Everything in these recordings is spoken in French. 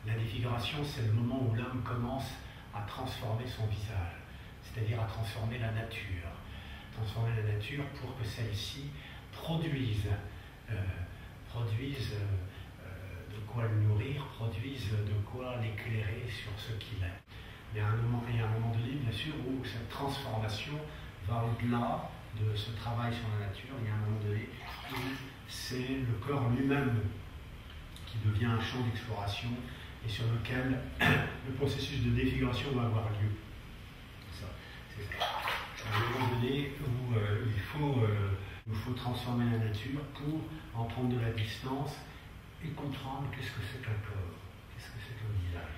La défiguration, c'est le moment où l'homme commence à transformer son visage, c'est-à-dire à transformer la nature. Transformer la nature pour que celle-ci produise de quoi le nourrir, produise de quoi l'éclairer sur ce qu'il est. Il y a un moment donné, bien sûr, où cette transformation va au-delà de ce travail sur la nature. Il y a un moment donné où c'est le corps lui-même qui devient un champ d'exploration et sur lequel le processus de défiguration va avoir lieu. C'est ça. À un moment donné où il faut transformer la nature pour en prendre de la distance et comprendre qu'est-ce que c'est qu'un corps, qu'est-ce que c'est qu'un visage.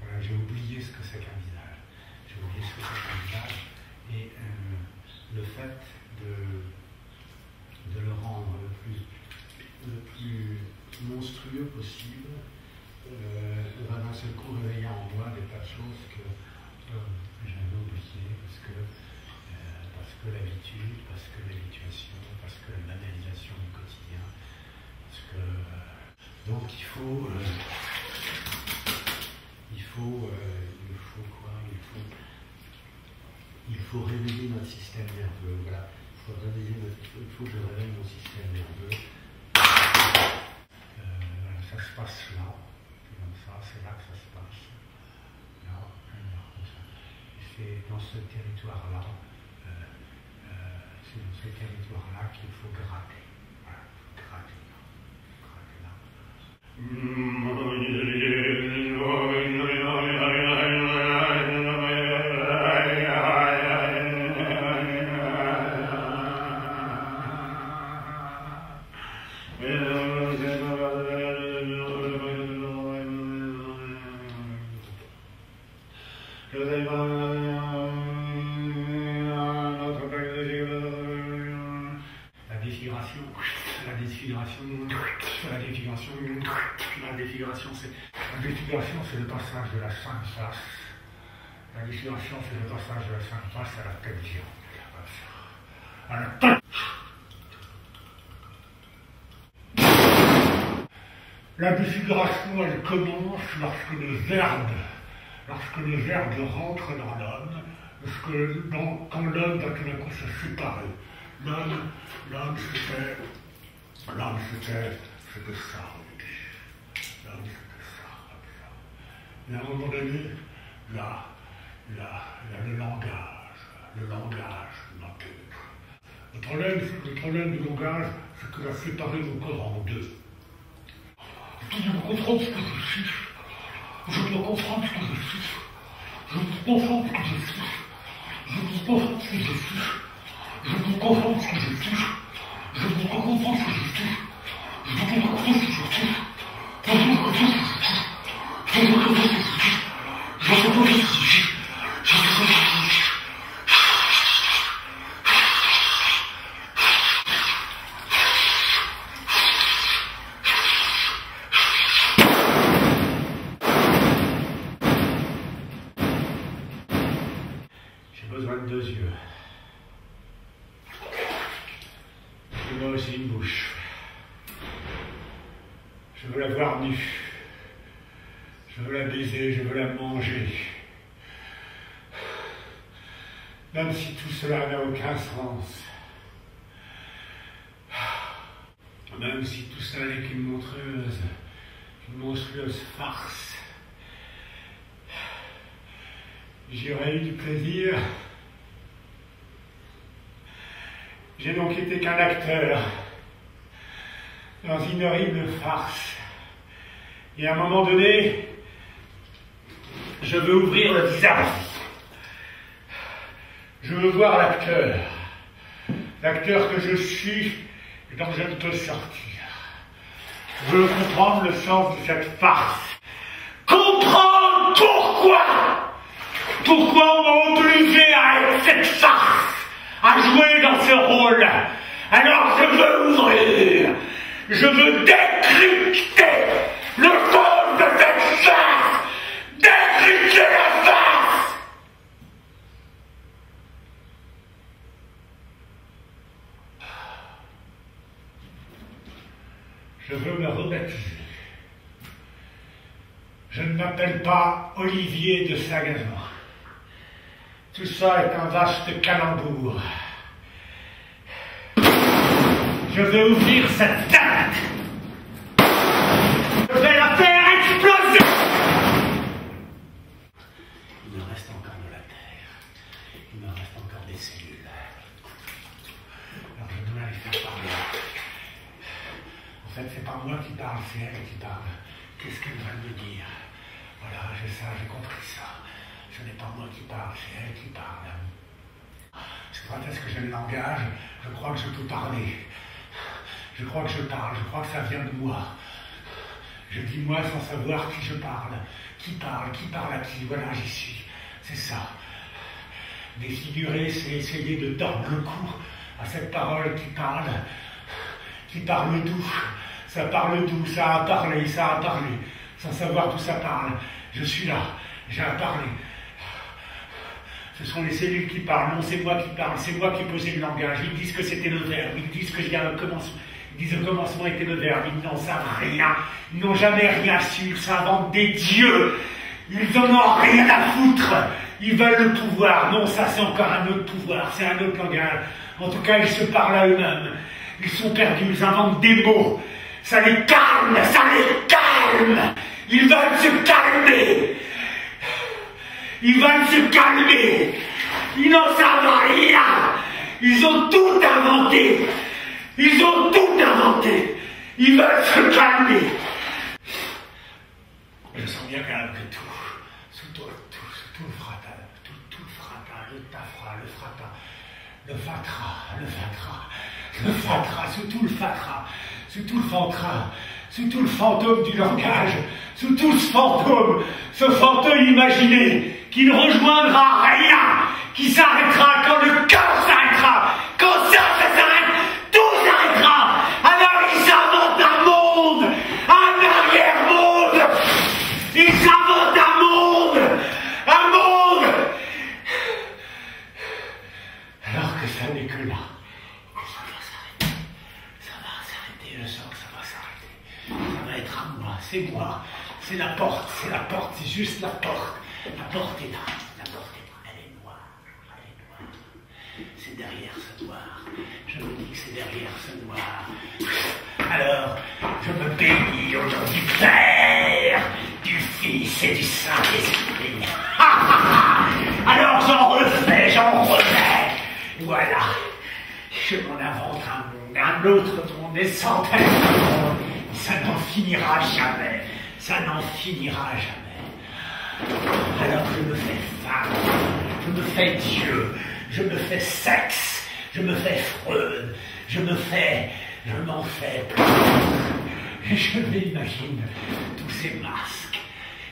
Voilà, j'ai oublié ce que c'est qu'un visage. J'ai oublié ce que c'est qu'un visage et le fait de le rendre le plus monstrueux possible va d'un seul coup réveiller en moi des tas de choses que j'avais oubliées parce que l'habitude, parce que l'habituation, parce que la banalisation du quotidien, parce que donc il faut réveiller notre système nerveux. Voilà, il faut que je réveille mon système nerveux. Ça se passe là, comme ça, c'est là que ça se passe. Là, comme ça. Et c'est dans ce territoire-là, qu'il faut gratter. Voilà, gratter là. La défiguration, c'est le passage de la sainte face. La défiguration, c'est le passage de la sainte face à la tête géante. À la tête. La défiguration, elle commence lorsque le verbe rentre dans l'homme, quand l'homme va tout d'un coup se séparer. L'homme, c'était ça. L'homme, c'était ça. Et à un moment donné, là, le langage m'appelle. Le problème du langage, c'est qu'il a séparé nos corps en deux. Je dois comprendre ce que je suis. Je dois comprendre ce que je suis. Je dois comprendre ce que je suis. Je dois comprendre ce que je suis. Je dois comprendre ce que je suis. Je dois comprendre ce que je suis. Je dois comprendre ce que je suis. J'ai besoin de deux yeux. J'ai besoin aussi une bouche. Je veux la voir nue. Je veux la baiser, je veux la manger. Même si tout cela n'a aucun sens. Même si tout cela n'est qu'une monstrueuse farce. J'aurais eu du plaisir. J'ai donc été qu'un acteur dans une horrible farce. Et à un moment donné, je veux ouvrir le visage. Je veux voir l'acteur que je suis et dont je ne peux sortir. Je veux comprendre le sens de cette farce. Comprendre pourquoi on m'a obligé à être cette farce, à jouer dans ce rôle. Alors je veux ouvrir, je veux décrypter le fond de cette farce, décrypter la farce. Je veux me rebaptiser. Je ne m'appelle pas Olivier de Sagazan. Tout ça est un vaste calembour. Je vais ouvrir cette tête. Je vais la faire exploser. Il me reste encore de la terre. Il me reste encore des cellules. Alors je dois les faire parler. En fait, c'est pas moi qui parle, c'est elle qui parle. Qu'est-ce qu'elle va me dire? Voilà, j'ai ça, j'ai compris ça. Ce n'est pas moi qui parle, c'est elle qui parle. C'est quand est-ce que j'ai le langage? Je crois que je peux parler. Je crois que je parle, je crois que ça vient de moi. Je dis moi sans savoir qui je parle. Qui parle à qui? Voilà, j'y suis. C'est ça. Défigurer, c'est essayer de tordre le cou à cette parole qui parle doux. Ça parle doux, ça a parlé, sans savoir d'où ça parle. Je suis là, j'ai à parler. Ce sont les cellules qui parlent, non, c'est moi qui parle, c'est moi qui ai posé le langage. Ils disent que c'était le verbe, ils disent que le commencement était le verbe, ils n'en savent rien, ils n'ont jamais rien su, ils s'inventent des dieux, ils en ont rien à foutre, ils veulent le pouvoir, non, ça c'est encore un autre pouvoir, c'est un autre langage. En tout cas, ils se parlent à eux-mêmes, ils sont perdus, ils inventent des mots, ça les calme, ils veulent se calmer. Ils veulent se calmer. Ils n'en savent rien. Ils ont tout inventé. Ils veulent se calmer. Je sens bien quand même que sous tout le frata, le tafra, le frata, le fatra, sous tout le fatra, sous tout le fantra, sous tout le fantôme du langage, sous tout ce fantôme imaginé, qui ne rejoindra rien, qui s'arrêtera quand le cœur s'arrêtera, quand ça s'arrête, tout s'arrêtera. Alors ils s'inventent un monde, un arrière-monde, ils s'inventent un monde, alors que ça n'est que là. Ça va s'arrêter, je sens que ça va s'arrêter. Ça va être à moi, c'est la porte, c'est juste la porte. La porte est là, elle est noire. C'est derrière ce noir. Je me dis que c'est derrière ce noir. Alors, je me bénis au nom du Père, du Fils et du Saint-Esprit. Alors j'en refais. Voilà. Je m'en invente un autre monde, des centaines de mondes. Ça n'en finira jamais. Alors je me fais femme, je me fais Dieu, je me fais sexe, je me fais Freud, je m'en fais et je m'imagine tous ces masques,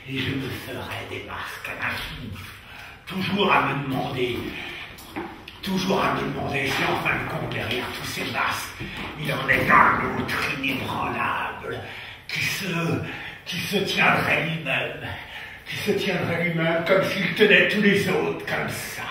et je me ferai des masques à l'infini, toujours à me demander si en fin de compte derrière tous ces masques, il en est un autre inébranlable, qui se tiendrait lui-même, comme s'il tenait tous les autres, comme ça.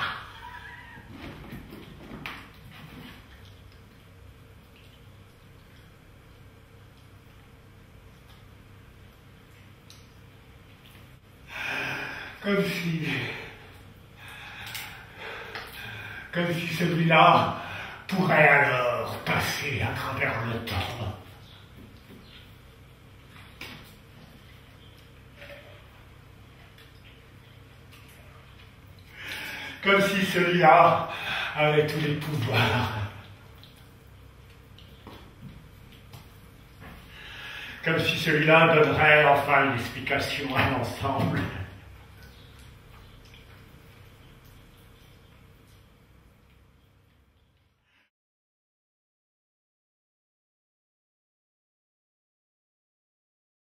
Comme si celui-là pourrait alors passer à travers le temps. Comme si celui-là avait tous les pouvoirs. Comme si celui-là donnerait enfin une explication à l'ensemble.